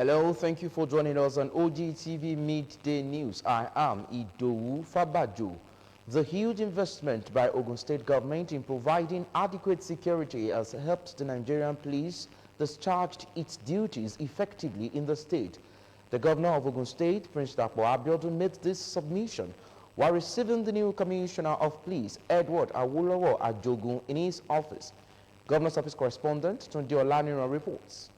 Hello, thank you for joining us on OGTV Midday News. I am Idowu Fabajo. The huge investment by Ogun State government in providing adequate security has helped the Nigerian police discharge its duties effectively in the state. The governor of Ogun State, Prince Idowu Fabajo, made this submission while receiving the new commissioner of police, Idowu Fabajo, in his office. Governor's office correspondent Tunde Olaniro reports.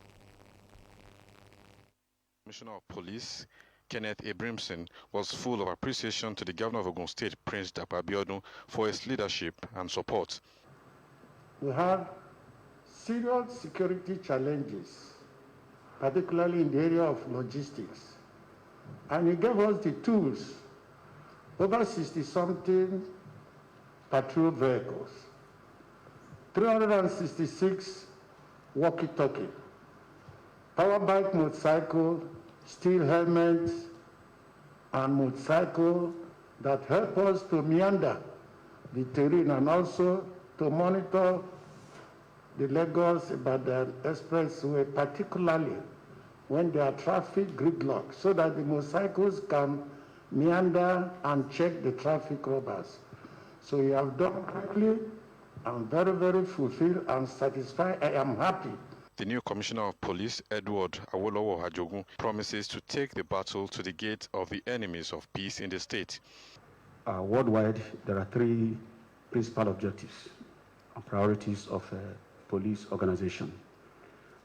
Commissioner of Police, Kenneth Abrimson, was full of appreciation to the governor of Ogun State, Prince Idowu Fabajo, for his leadership and support. We had serious security challenges, particularly in the area of logistics, and he gave us the tools, over 60-something patrol vehicles, 366 walkie-talkie, power bike motorcycle, steel helmets, and motorcycle that help us to meander the terrain and also to monitor the Lagos-Ibadan expressway, particularly when there are traffic gridlock, so that the motorcycles can meander and check the traffic robbers. So you have done quickly. I'm very, very fulfilled and satisfied. I am happy. The new Commissioner of Police, Edward Awolowo Ajogun, promises to take the battle to the gate of the enemies of peace in the state. Worldwide, there are three principal objectives and priorities of police organization,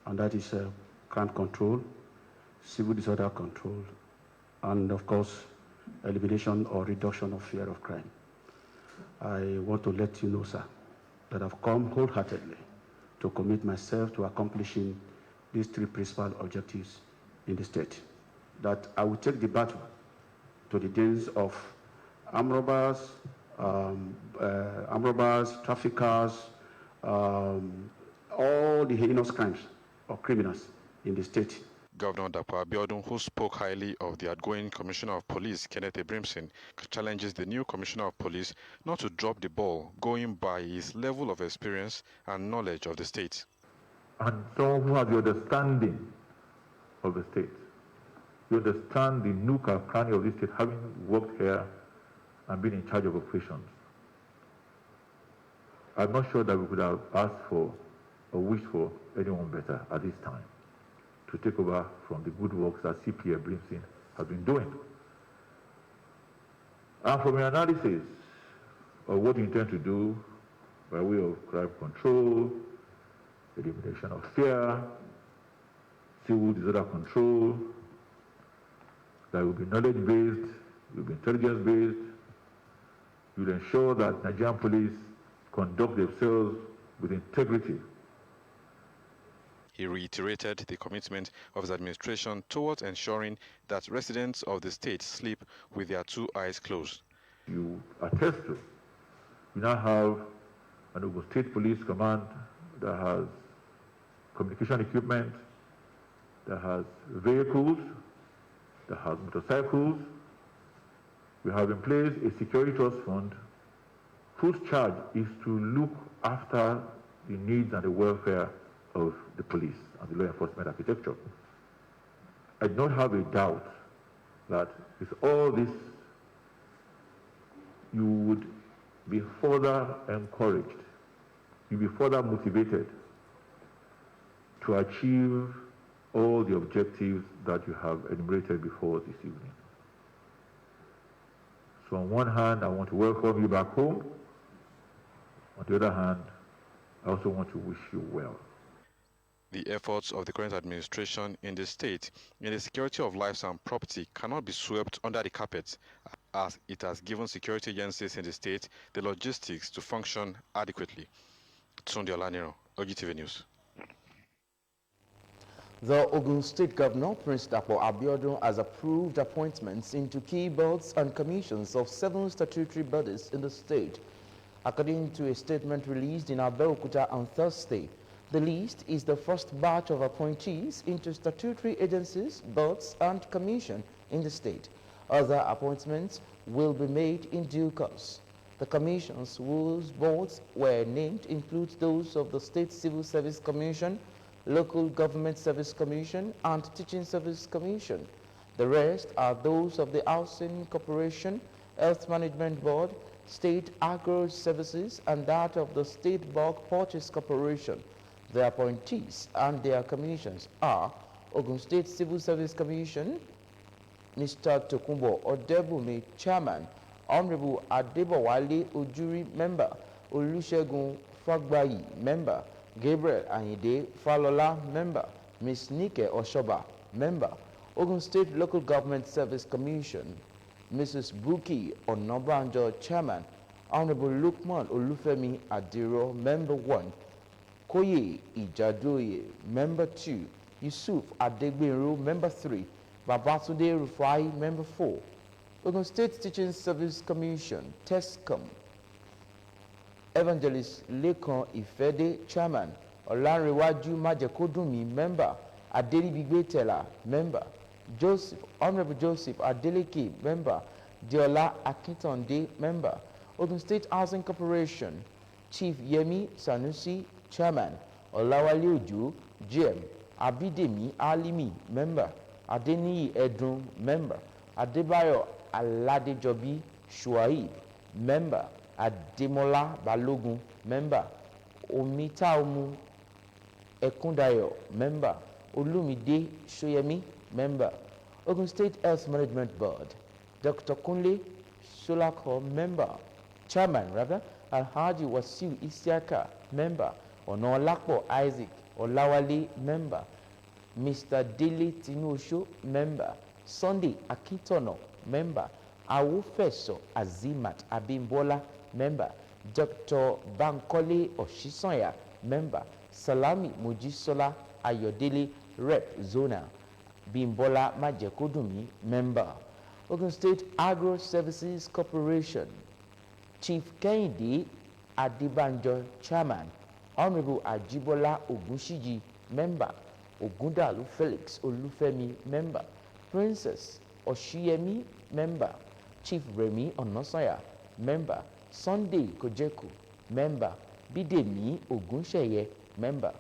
and that is crime control, civil disorder control, and of course, elimination or reduction of fear of crime. I want to let you know, sir, that I've come wholeheartedly to commit myself to accomplishing these three principal objectives in the state. That I will take the battle to the days of armed robbers, traffickers, all the heinous crimes or criminals in the state. Governor Idowu Fabajo, who spoke highly of the outgoing Commissioner of Police, Kenneth Abrimson, challenges the new Commissioner of Police not to drop the ball, going by his level of experience and knowledge of the state. And someone who has the understanding of the state. You understand the nook and cranny of this state, having worked here and been in charge of operations. I'm not sure that we could have asked for or wished for anyone better at this time to take over from the good works that CP Abrimson has been doing. And from your analysis of what you intend to do by way of crime control, elimination of fear, civil disorder control, that will be knowledge-based, will be intelligence-based, will ensure that Nigerian police conduct themselves with integrity. He reiterated the commitment of his administration towards ensuring that residents of the state sleep with their two eyes closed. You attest to, you now have an Ogun State Police Command that has communication equipment, that has vehicles, that has motorcycles. We have in place a security trust fund whose charge is to look after the needs and the welfare of the police and the law enforcement architecture. I do not have a doubt that with all this, you would be further encouraged, you'll be further motivated to achieve all the objectives that you have enumerated before this evening. So on one hand, I want to welcome you back home. On the other hand, I also want to wish you well. The efforts of the current administration in the state in the security of lives and property cannot be swept under the carpet, as it has given security agencies in the state the logistics to function adequately. Tunde Olaniro, OGTV News. The Ogun State Governor, Prince Idowu Fabajo, has approved appointments into key boards and commissions of 7 statutory bodies in the state. According to a statement released in Abeokuta on Thursday, the list is the first batch of appointees into statutory agencies, boards, and commission in the state. Other appointments will be made in due course. The commissions whose boards were named include those of the State Civil Service Commission, Local Government Service Commission, and Teaching Service Commission. The rest are those of the Housing Corporation, Health Management Board, State Agro Services, and that of the State Bulk Purchase Corporation. The appointees and their commissions are Ogun State Civil Service Commission, Mr. Tokunbo Odebumi, Chairman, Honorable Adebowale Ojuri, Member, Olusegun Fagbayi, Member, Gabriel Ayinde Falola, Member, Ms. Nike Oshoba, Member, Ogun State Local Government Service Commission, Mrs. Buki Onobanjo, Chairman, Honorable Lukman Olufemi Adiro, Member 1, Koye Ijadoye, Member 2, Yusuf Adegberu, Member 3, Babatunde Rufai, Member 4, Ogun State Teaching Service Commission, TESCOM, Evangelist Lekan Ifede, Chairman, Olanrewaju Majekodunmi, Member, Adelibigbe Tela, Member, Honorable Joseph Adeleke, Member, Diola Akintonde, Member, Ogun State Housing Corporation, Chief Yemi Sanusi, Chairman, Olawale Ojo, GM, Abidemi Alimi, Member, Adeniyi Edun, Member, Adebayo Aladejobi Shuaib, Member, Ademola Balogun, Member, Omitaomu Ekundayo, Member, Olumide Shoyemi, Member, Ogun State Health Management Board, Dr. Kunle Solako, Member, Chairman, Alhaji Wasiu Isiaka, Member, Onolapo Isaac Olawale, Member, Mr. Dele Tinosho, Member, Sunday Akintono, Member, Awofeso Azimat Abimbola, Member, Dr. Bankole Oshisonya, Member, Salami Mujisola Ayodele, Rep Zona, Bimbola Majekodunmi, Member, Ogun State Agro Services Corporation, Chief Kehinde Adebanjo, Chairman, Honorable Ajibola Ogunshiji, Member, Ogundalu Felix Olufemi, Member, Princess Oshiyemi, Member, Chief Remi Onosanya, Member, Sunday Kojeku, Member, Bidemi Ogunsheye, Member,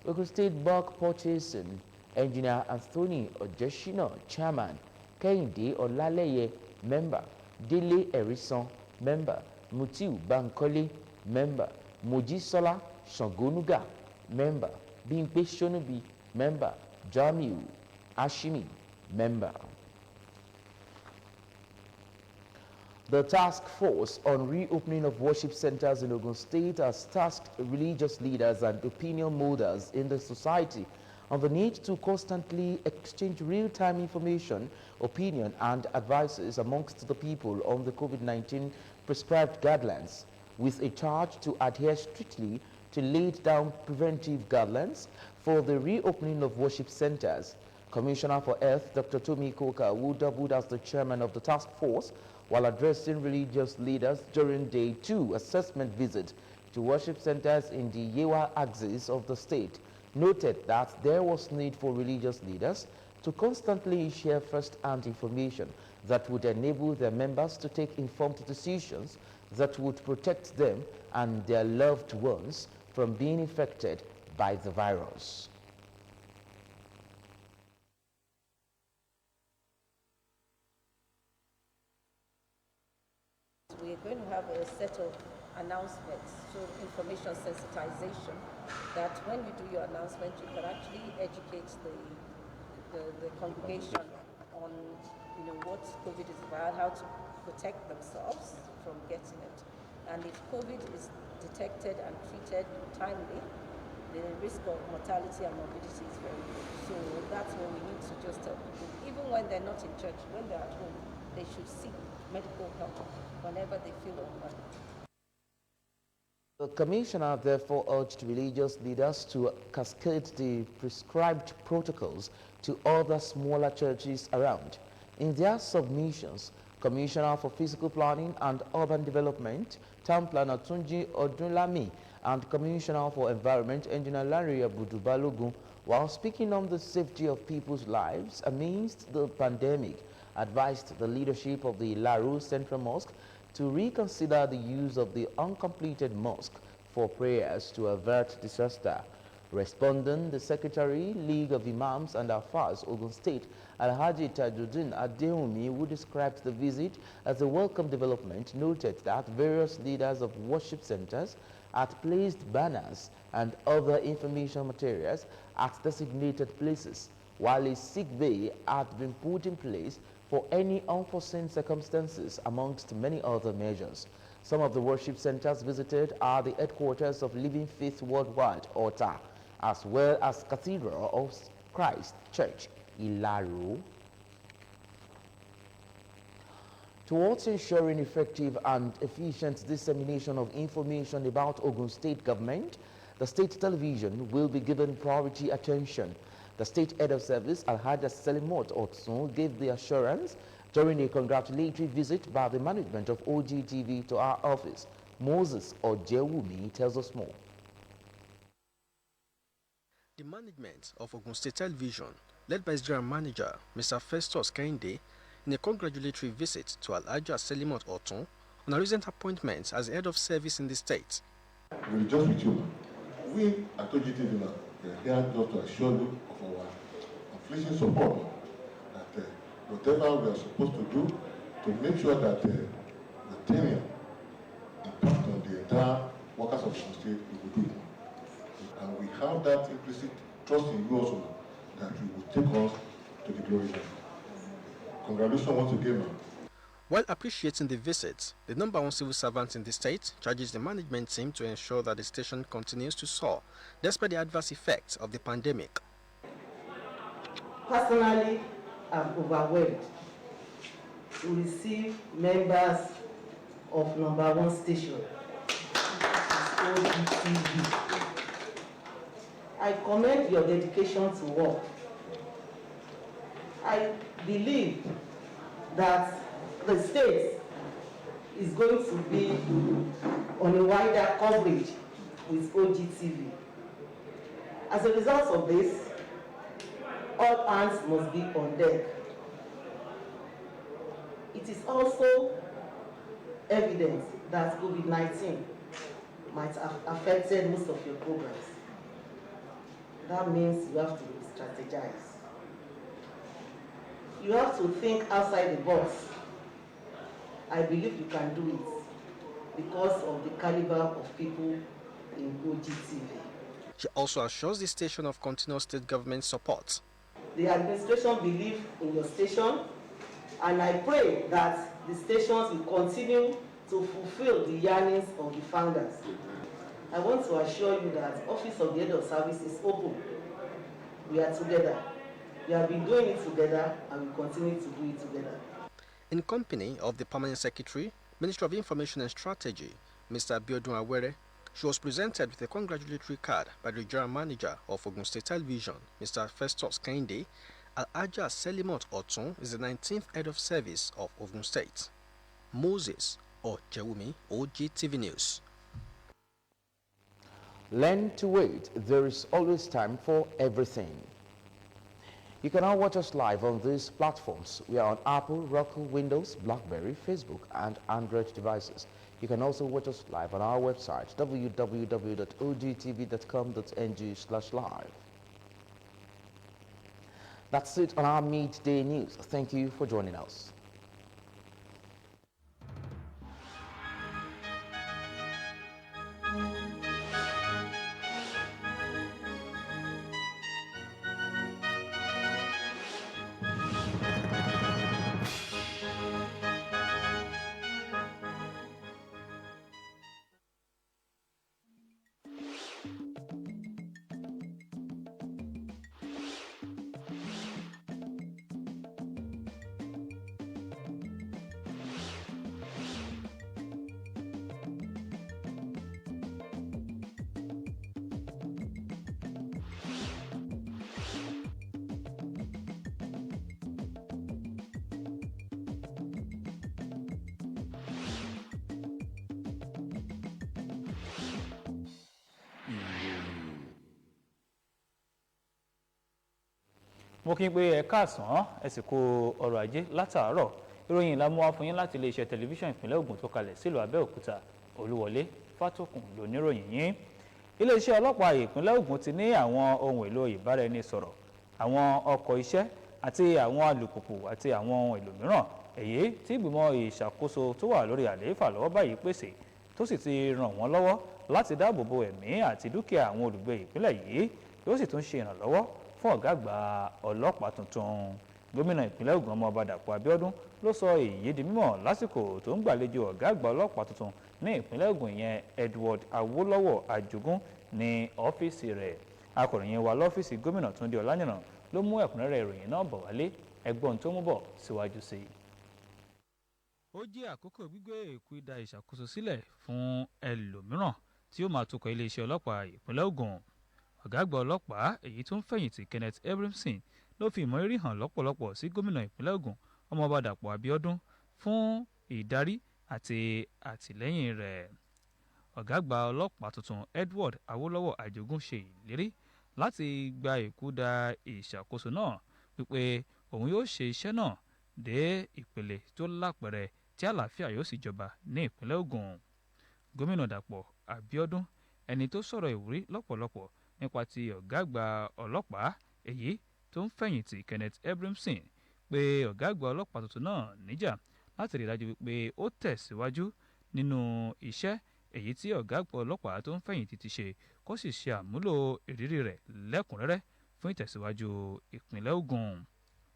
Ogun State Bulk Purchasing, Engineer Anthony Ojeshino, Chairman, Kehinde Olaleye, Member, Dele Erison, Member, Mutiu Bankole, Member, Mojisola Shangonuga, Member, Bimpe Shonubi, Member, Jamiu Ashimi, Member. The task force on reopening of worship centers in Ogun State has tasked religious leaders and opinion holders in the society on the need to constantly exchange real-time information, opinion, and advices amongst the people on the COVID-19 prescribed guidelines, with a charge to adhere strictly to laid down preventive guidelines for the reopening of worship centers. Commissioner for Health, Dr. Tomi Koka, who doubled as the chairman of the task force while addressing religious leaders during Day 2 assessment visit to worship centers in the Yewa axis of the state, noted that there was need for religious leaders to constantly share first-hand information that would enable their members to take informed decisions that would protect them and their loved ones from being infected by the virus. We're going to have a set of announcements, so information sensitization, that when you do your announcement, you can actually educate the congregation on what COVID is about, how to protect themselves from getting it. And if COVID is detected and treated timely, the risk of mortality and morbidity is very good. So that's what we need to just tell people. Even when they're not in church, when they're at home, they should seek medical help whenever they feel unwell. The commissioner therefore urged religious leaders to cascade the prescribed protocols to other smaller churches around. In their submissions, Commissioner for Physical Planning and Urban Development, Town Planner Tunji Odunlami, and Commissioner for Environment, Engineer Larry Abudubalogun, while speaking on the safety of people's lives amidst the pandemic, advised the leadership of the Laru Central Mosque to reconsider the use of the uncompleted mosque for prayers to avert disaster. Responding, the Secretary, League of Imams and Afars, Ogun State, Alhaji Tajuddin Adewumi, who described the visit as a welcome development, noted that various leaders of worship centers had placed banners and other information materials at designated places, while a sick bay had been put in place for any unforeseen circumstances, amongst many other measures. Some of the worship centers visited are the headquarters of Living Faith Worldwide, OTA, as well as Cathedral of Christ Church, Ilaro. Towards ensuring effective and efficient dissemination of information about Ogun State government, the state television will be given priority attention. The state head of service, Alhaja Selimot Otsun, gave the assurance during a congratulatory visit by the management of OGTV to our office. Moses Ojewumi tells us more. The management of Ogun State Television, led by its general manager, Mr. Festus Kehinde, in a congratulatory visit to Alhaja Selimot Otun on a recent appointment as head of service in the state. We rejoice with you. We at OGTV now are here just to assure you of our unflinching support that whatever we are supposed to do to make sure that the tenure impact on the entire workers of the state, we will do it. And we have that implicit trust in you also that you will take us to the glory land. Congratulations once again, man. While appreciating the visit, the #1 civil servant in the state charges the management team to ensure that the station continues to soar despite the adverse effects of the pandemic. Personally, I'm overwhelmed to receive members of #1 station, OGTV. I commend your dedication to work. I believe that the state is going to be on a wider coverage with OGTV. As a result of this, all hands must be on deck. It is also evident that COVID-19 might have affected most of your programs. That means you have to strategize. You have to think outside the box. I believe you can do it because of the caliber of people in OGTV. She also assures the station of continuous state government support. The administration believes in your station, and I pray that the stations will continue to fulfill the yearnings of the founders. I want to assure you that Office of the Head of Service is open. We are together. We have been doing it together and we continue to do it together. In company of the Permanent Secretary, Minister of Information and Strategy, Mr. Abiodun Awere, she was presented with a congratulatory card by the General Manager of Ogun State Television, Mr. Festus Kehinde. Alhaja Selimot Otun is the 19th head of service of Ogun State. Moses Ojewumi, OGTV News. Learn to wait. There is always time for everything. You can now watch us live on these platforms. We are on Apple, Roku, Windows, BlackBerry, Facebook, and Android devices. You can also watch us live on our website, www.ogtv.com.ng/live. That's it on our midday news. Thank you for joining us. mo kí n pé ẹ káàsán ẹ sì kú ọrọ̀ ajé látàárọ̀ ìròyìn la mú wá fún yín láti iléeṣẹ́ tẹlifíṣàn ìpínlẹ̀ Ògùn tó kalẹ̀ sílùú Abẹ́òkúta Olúwọlé Fátókùn lóníròyìn yín iléeṣẹ́ ọlọ́pàá ìpínlẹ̀ Ògùn ti ní àwọn ohun èlò ìbáraẹnisọ̀rọ̀, àwọn ọkọ̀ iṣẹ́ àti àwọn alùpùpù àti àwọn ohun èlò mìíràn èyí tí ìgbìmọ̀ ìṣàkóso tó wà lórí àlééfà lọ́wọ́ báyìí pèsè tó sì ti ràn wọ́n lọ́wọ́ láti dáàbò bo ẹ̀mí àti dúkìá àwọn olùgbé ìpínlẹ̀ yìí yóò sì tún ṣe ìrànlọ́wọ́ fún ọ̀gá àgbà ọlọ́pàá tuntun. Gómìnà ìpínlẹ̀ Ògùn Ọmọọba Dàpọ̀ Abíọ́dún ló sọ èyí di mímọ̀ lásìkò tó ń gbàlejò ọ̀gá àgbà ọlọ́pàá tuntun ní ìpínlẹ̀ Ògùn yẹn Edward Awólọ́wọ̀ Àjogún ní ọ́fíìsì rẹ̀. Akọ̀ròyìn wa lọ́fíìsì gómìnà Túndé Ọláníran ló mú ẹ̀kúnrẹ́rẹ́ ìròyìn náà bọ̀ wálé, ẹgbọ́n tó mú bọ̀ síwájú sí i. Ó jẹ́ àkókò gbígbé ìkúdà ìṣàkóso sílẹ̀ fún ẹlòmíràn tí ó máa tukọ̀ iléeṣẹ́ ọlọ́pàá ìpínlẹ̀ Ògùn. Ọ̀gá àgbà ọlọ́pàá èyí tó ń fẹ̀yìntì Kenneth Abramson ló fi ìmọ̀rírì hàn lọ́pọ̀lọpọ̀ sí gómìnà ìpínlẹ̀ Ògùn Ọmọọba Dàpọ̀ Abíọ́dún fún ìdarí àti àtìlẹ́yìn rẹ̀. Ọ̀gá àgbà ọlọ́pàá tuntun Edward Awólọ́wọ̀ Àjogún ṣe ìlérí láti gba ìkúdà ìṣàkóso náà wípé òun yóò ṣe iṣẹ́ náà dé ìpele tó lápẹẹrẹ tí àlàáfíà yóò sì jọba ní ìpínlẹ̀ Ògùn. Gómìnà Dàpọ̀ Abíọ́dún ẹni tó sọ̀rọ̀ ìwúrí lọ́pọ̀lọpọ̀ nípa ti ọ̀gá àgbà ọlọ́pàá èyí tó ń fẹ̀yìntì Kenneth Abramson pé ọ̀gá àgbà ọlọ́pàá tuntun náà níjà láti rí i dájú wípé ó tẹ̀síwájú nínú iṣẹ́ èyí tí ọ̀gá àgbà ọlọ́pàá tó ń fẹ̀yìntì ti ṣe kó sì ṣe àmúlò ìrírí rẹ̀ lẹ́kùnrẹ́rẹ́ fún ìtẹ̀síwájú ìpínlẹ̀ Ògùn.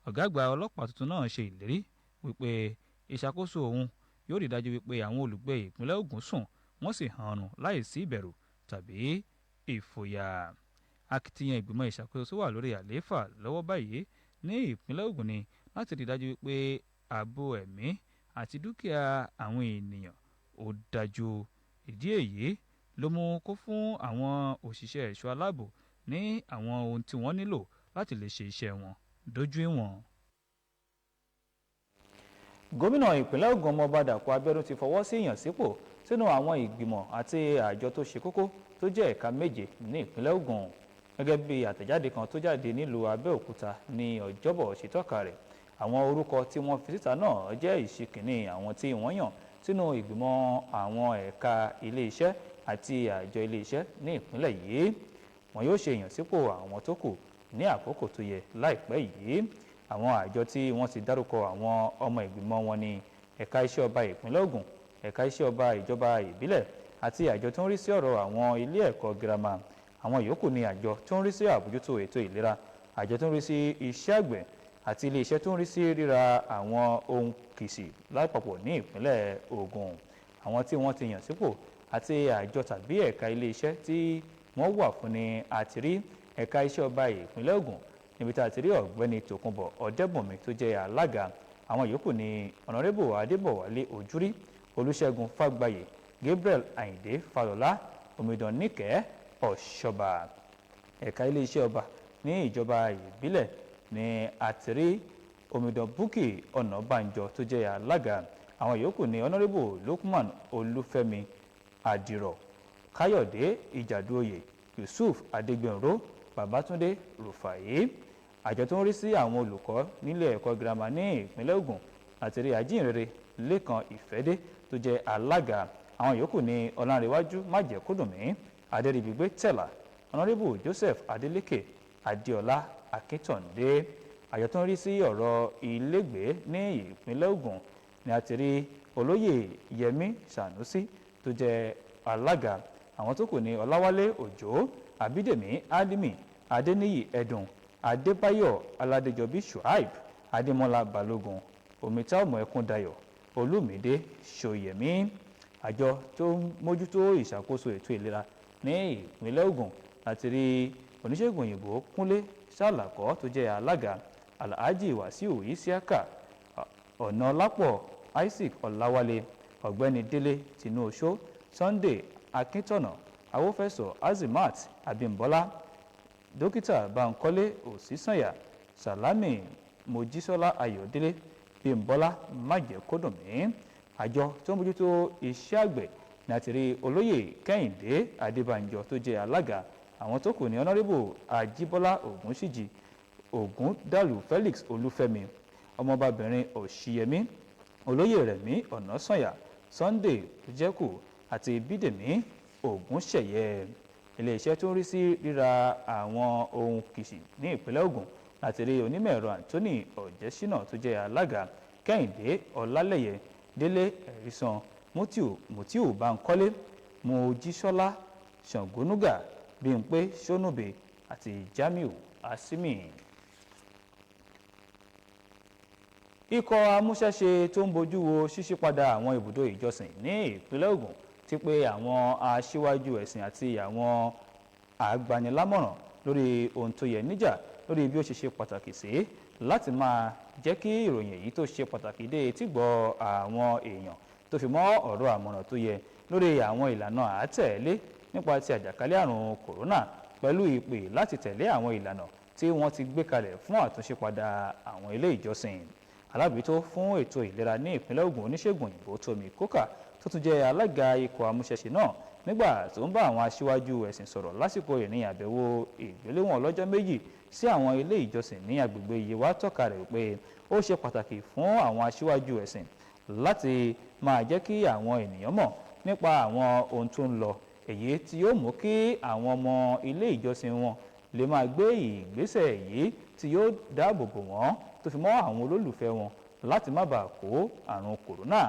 Ọ̀gá àgbà ọlọ́pàá tuntun náà ṣe ìlérí wípé ìṣàkóso òun yóò rí i dájú wípé àwọn olùgbé ìpínlẹ̀ Ògùn sùn wọ́n sì hanrun láìsí ìbẹ̀rù tàbí ìfòyà. Akitiyan ìgbìmọ̀ ìṣàkóso tó wà lórí àlééfà lọ́wọ́ báyìí ní ìpínlẹ̀ Ògùn ni láti rí i dájú wípé ààbò ẹ̀mí àti dúkìá àwọn ènìyàn ó dájú. Ìdí èyí ló mú kó fún àwọn òṣìṣẹ́ ẹ̀ṣọ́ aláàbò ní àwọn ohun tí wọ́n nílò láti lè ṣe iṣẹ́ wọn dójú ìwọ̀n. Gómìnà ìpínlẹ̀ Ògùn Ọmọọba Dàpọ̀ Abíọ́dún ti fọwọ́ sí ìyànsípò sínú àwọn ìgbìmọ̀ àti àjọ tó ṣe kókó tó jẹ́ ẹ̀ka méje ní ìpínlẹ̀ Ògùn. Gẹ́gẹ́ bí àtẹ̀jáde kan tó jáde nílùú Abẹ́òkúta ní Ọjọ́bọ̀ ṣètọ́ka rẹ̀, àwọn orúkọ tí wọ́n fi síta náà jẹ́ ìṣìkìní àwọn tí wọ́n yàn sínú ìgbìmọ̀ àwọn ẹ̀ka ilé-iṣẹ́ àti àjọ ilé-iṣẹ́ ní ìpínlẹ̀ yìí. Wọn yóò ṣe ìyànsípò àwọn tó kù ní àkókò tó yẹ láìpẹ́ yìí. Àwọn àjọ tí wọ́n ti dárúkọ àwọn ọmọ ìgbìmọ̀ wọn ni ẹ̀ka iṣẹ́ ọba ìpínlẹ̀ Ògùn, ẹ̀ka iṣẹ́ ọba ìjọba ìbílẹ̀ àti àjọ tó ń rí sí ọ̀rọ̀ àwọn ilé ẹ̀kọ́ girama. Àwọn yòókù ni àjọ tó ń rí sí àbójútó ètò ìlera, àjọ tó ń rí sí iṣẹ́ àgbẹ̀ àti ilé-iṣẹ́ tó ń rí sí ríra àwọn ohun kìsì lápapọ̀ ní ìpínlẹ̀ Ògùn. Àwọn tí wọ́n ti yàn sípò àti àjọ tàbí ẹ̀ka ilé-iṣẹ́ tí wọ́n wà fún ni àtìrí ẹ̀ka iṣẹ́ ọba ìpínlẹ̀ Ògùn níbi tá a ti rí ọ̀gbẹ́ni Tòkunbọ̀ Ọ̀dẹ́bùnmi tó jẹ́ alága. Àwọn yòókù ni ọ̀nàrẹ́bù Adébọ̀wálé Ojúrí, Olúṣẹ́gun Fágbáyé, Gabriel Àyìndé Fálọlá, Omidan Níkẹ́ Ọ̀ṣọ́bà. Ẹ̀ka iléeṣẹ́ ọba ní ìjọba ìbílẹ̀ ni àtìrí Omidan Búkì Ọ̀nàbànjọ tó jẹ́ alága. Àwọn yòókù ni ọ̀nàrẹ́bù Lukman Olúfẹ́mi Àdìrọ̀, Káyọ̀dé Ìjàdóyè, Yusuf Adégbènró, Babátúndé Rufai. Àjọ tó ń rí sí àwọn olùkọ́ nílé ẹ̀kọ́ girama ní ìpínlẹ̀ Ògùn àti rí Ajínrere Lékan Ìfẹ́dé tó jẹ́ alága. Àwọn yòókù ni Ọlánrewájú Májẹ̀kúdùnmí, Adéríbigbé Tẹ̀là, ọ̀nàrẹ́bù Joseph Adélékè, Adéọlá Akíntọ̀ndé. Àjọ tó ń rí sí ọ̀rọ̀ ilégbèé ní ìpínlẹ̀ Ògùn ni a ti rí Olóyè Yẹmí Sànúsí tó jẹ́ alága. Àwọn tó kù ni Ọláwálé Òjó, Abídèmí Álímì, Adéníyì Ẹ̀dùn, Adébáyọ̀ Aládéjọbí Shuaib, Adémọ́lá Balógun, Omítàọmọ Ẹkúndayọ̀, Olúmídé Ṣòyẹmí. Àjọ tó ń mójútó ìṣàkóso ètò ìlera ní ìpínlẹ̀ Ògùn láti rí oníṣègùn òyìnbó Kúnlé Sàlàkọ́ tó jẹ́ alága, Alhaji Wàsíù Isiaka, Ọ̀nàlápọ̀ Isaac Ọláwálé, ọ̀gbẹ́ni Délé Tinúoṣó, Sunday Akíntọ̀nà, Awófẹ́sọ̀ Azimat Abímbọ́lá, Dókítà Bánkọ́lé Òsísànyà, Sàlámì Mojísọ́lá Ayọ̀délé, Bímbọ́lá Májẹ̀kúdùnmí. Àjọ tó ń mójútó iṣẹ́ àgbẹ̀ ní àti rí Olóyè Kẹ́hìndé Adébánjọ tó jẹ́ alága. Àwọn tó kù ní ọ̀nàrẹ́bù Ajíbọ́lá Ògúnṣìjì, Ògúndàlù Felix Olúfẹ́mi, ọmọbabìnrin Òṣìyẹmí, Olóyè Rẹ̀mí Ọ̀nàsànyà, Sunday Jẹ́kù àti Bídèmí Ògúnṣẹ̀yẹ. iléeṣẹ́ tó ń rí sí ríra àwọn ohun kìsì ní ìpínlẹ̀ Ògùn láti rí onímọ̀ ẹ̀rọ Anthony Ọ̀jẹ́sínà tó jẹ́ alága, Kẹ́hìndé Ọlálẹ́yẹ, Délé Ẹ̀rísan, Mutiu Bankole, Mojísọ́lá Ṣàngónúgà, Bímpé Ṣónúbè àti Jamiu Asimi. Ikọ̀ amúṣẹ́ṣe tó ń bójú wo ṣíṣípadà àwọn ibùdó ìjọsìn ní ìpínlẹ̀ Ògùn ti pé àwọn aṣíwájú ẹ̀sìn àti àwọn agbanilámọ̀ràn lórí ohun tó yẹ níjà lórí bí ó ṣe pàtàkì sí láti máa jẹ́ kí ìròyìn èyí tó ṣe pàtàkì dé etígbọ̀ àwọn èèyàn tó fi mọ́ ọ̀rọ̀ àmọ̀ràn tó yẹ lórí àwọn ìlànà àátẹ̀lé nípa ti àjàkálẹ̀ àrùn kòrónà pẹ̀lú ìpè láti tẹ̀lé àwọn ìlànà tí wọ́n ti gbé kalẹ̀ fún àtúnṣepadà àwọn ilé ìjọsìn. Alábòójútó fún ètò ìlera ní ìpínlẹ̀ Ògùn oníṣègùn òyìnbó Tómi Kókà tó tún jẹ́ alága ikọ̀ amúṣẹ́ṣe náà nígbà tó ń bá àwọn aṣíwájú ẹ̀sìn sọ̀rọ̀ lásìkò ìrìn àbẹ̀wò ìgbéléwọ̀n ọlọ́jọ́ méjì sí àwọn ilé ìjọsìn ní agbègbè Yewa tọ́ka rẹ̀ pé ó ṣe pàtàkì fún àwọn aṣíwájú ẹ̀sìn láti máa jẹ́ kí àwọn ènìyàn mọ̀ nípa àwọn ohun tó ń lọ, èyí tí yóò mú kí àwọn ọmọ ilé ìjọsìn wọn lè máa gbé ìgbésẹ̀ èyí tí yóò dáàbò bò wọ́n tó fi mọ́ àwọn olólùfẹ́ wọn láti má bàa kó àrùn kòrónà.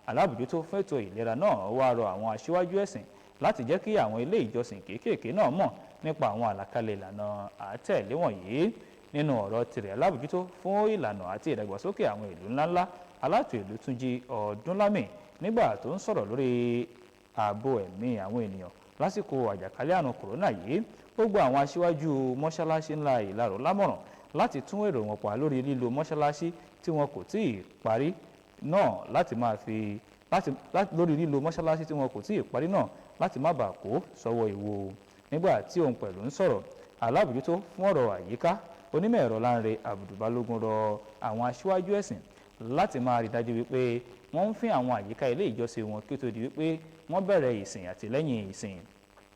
Alábòójútó fún ètò ìlera náà wá rọ àwọn aṣíwájú ẹ̀sìn láti jẹ́ kí àwọn ilé ìjọsìn kéékèèké náà mọ̀ nípa àwọn àlàkalẹ̀ ìlànà àátẹ̀lé wọ̀nyí. Nínú ọ̀rọ̀ tirẹ̀, alábòójútó fún ìlànà àti ìdàgbàsókè àwọn ìlú ńláńlá Alátò ìlú Túnjí Ọdúnlámì nígbà tó ń sọ̀rọ̀ lórí ààbò ẹ̀mí àwọn ènìyàn lásìkò àjàkálẹ̀ àrùn kòrónà yìí, gbogbo àwọn aṣíwájú mọ́ṣáláṣí ńlá Ìlaró lámọ̀ràn láti tún èrò wọn pa lórí lílo mọ́ṣáláṣí tí wọn kò tíì parí náà láti má bàa kó sọ́wọ́ ewu. Nígbà tí òun pẹ̀lú ń sọ̀rọ̀, alábòójútó fún ọ̀rọ̀ àyíká onímọ̀ ẹ̀rọ Lánrè Abdulbalógun rọ àwọn aṣíwájú ẹ̀sìn láti máa rí dájú wípé wọ́n ń fín àwọn àyíká ilé ìjọsìn wọn kí ó tó di wípé wọ́n bẹ̀rẹ̀ ìsìn àti lẹ́yìn ìsìn.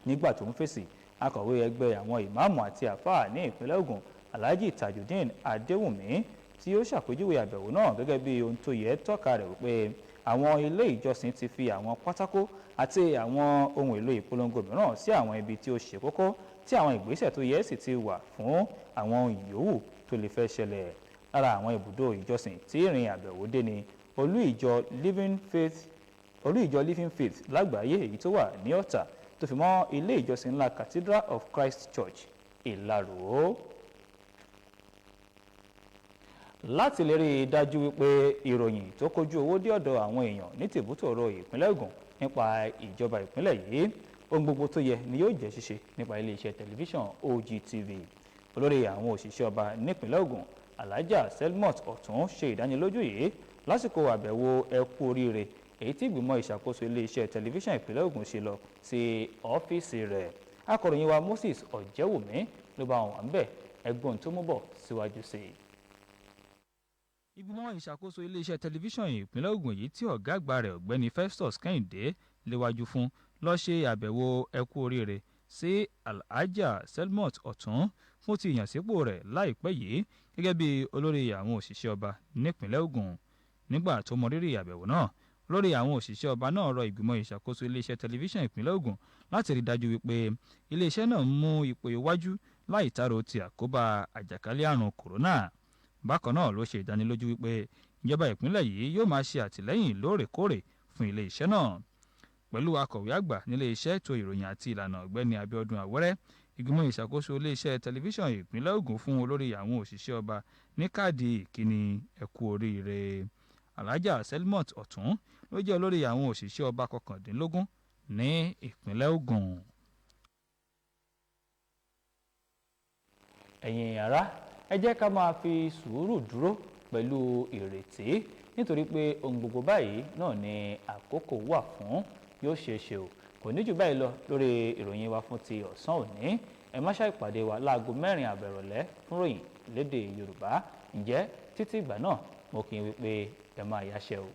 Nígbà tó ń fèsì, akọ̀wé ẹgbẹ́ àwọn ìmáàmù àti àfáà ní ìpínlẹ̀ Ògùn Alhaji Tajudeen Adéwùmí tí ó ṣàpèjúwe àbẹ̀wò náà gẹ́gẹ́ bí ohun tó yẹ tọ́ka rẹ̀ wípé àwọn ilé ìjọsìn ti fi àwọn pátákó àti àwọn ohun èlò ìpolongo mìíràn sí àwọn ibi tí ó ṣe kókó tí àwọn ìgbésẹ̀ tó yẹ sì ti wà fún àwọn ìyówù tó lè fẹ́ ṣẹlẹ̀. Lára àwọn ibùdó ìjọsìn tí ìrìn àbẹ̀wò dé ni olú ìjọ Living Faith lágbàáyé èyí tó wà ní Ọ̀tà tó fi mọ́ ilé ìjọsìn ńlá Cathedral of Christ Church Ìlaró. Láti lè rí i dájú wípé ìròyìn tó kojú owó dé ọ̀dọ̀ àwọn èèyàn ní tìbútòrò ìpínlẹ̀ Ògùn nípa ìjọba ìpínlẹ̀ yìí, ohun gbogbo tó yẹ ni yóò jẹ́ ṣíṣe nípa iléeṣẹ́ tẹlifíṣàn Ogtv. Olórí àwọn òṣìṣẹ́ ọba nípìnlẹ̀ Ògùn Alhaja Selmot Ọ̀tún ṣe ìdánilójú yìí lásìkò àbẹ̀wò ẹkú oríire èyí tí ìgbìmọ̀ ìṣàkóso iléeṣẹ́ tẹlifíṣàn ìpínlẹ̀ Ògùn ṣe lọ sí ọ́fíìsì rẹ̀. Akọ̀ròyìn wa Moses Ọ̀jẹ́wùmí ló bá wọn wà ń bẹ̀, ẹgbọ́n tó mú bọ̀ síwájú sí i. Ìgbìmọ̀ ìṣàkóso iléeṣẹ́ tẹlifíṣàn ìpínlẹ̀ Ògùn yìí tí ọ̀gá àgbà rẹ̀ ọ̀gbẹ́ni Festus Kẹ́hìndé léwájú fún lọ ṣe àbẹ̀wò ẹkú oríire sí Alhaja Selmot Ọ̀tún fún ti ìyànsípò rẹ̀ láìpẹ́ yìí gẹ́gẹ́ bí olórí àwọn òṣìṣẹ́ ọba nípìnlẹ̀ Ògùn. Nígbà tó mọ rírì àbẹ̀wò náà, olórí àwọn òṣìṣẹ́ ọba náà rọ ìgbìmọ̀ ìṣàkóso iléeṣẹ́ tẹlifíṣàn ìpínlẹ̀ Ògùn láti rí dájú wípé iléeṣẹ́ náà mú ipò iwájú láì tárò ti àkóbá àjàkálẹ̀ àrùn kòrónà. Bákan náà ló ṣe ìdánilójú wípé ìjọba ìpínlẹ̀ yìí yóò máa ṣe àtìlẹ́yìn lóòrèkóòrè fún iléeṣẹ́ náà. Pẹ̀lú akọ̀wé àgbà nílé iṣẹ́ ètò ìròyìn àti ìlànà ọ̀gbẹ́ni Abíọ́dún Àwẹ́rẹ́, ìgbìmọ̀ ìṣàkóso iléeṣẹ́ tẹlifíṣàn ìpínlẹ̀ Ògùn fún olórí àwọn òṣìṣẹ́ ọba ní káàdì ìkíni ẹkú oríire. Alhaja Selmot Ọ̀tún ló jẹ́ olórí àwọn òṣìṣẹ́ ọba 19 ní ìpínlẹ̀ Ògùn. Ẹ̀yin ará, ẹ jẹ́ ká máa fi sùúrù dúró pẹ̀lú ìrètí nítorí pé ohun gbogbo báyìí náà ni àkókò wà fún yóò ṣeé ṣe o. Kò ní jù báyìí lọ lórí ìròyìn wa fún ti ọ̀sán òní. Ẹ má ṣàìpàdé wa láago 4 àbẹ̀rọ̀lẹ́ fún ròyìn lédè Yorùbá. Ǹjẹ́ títí ìgbà náà mo kí n wípé ẹ máa yáṣẹ́ o.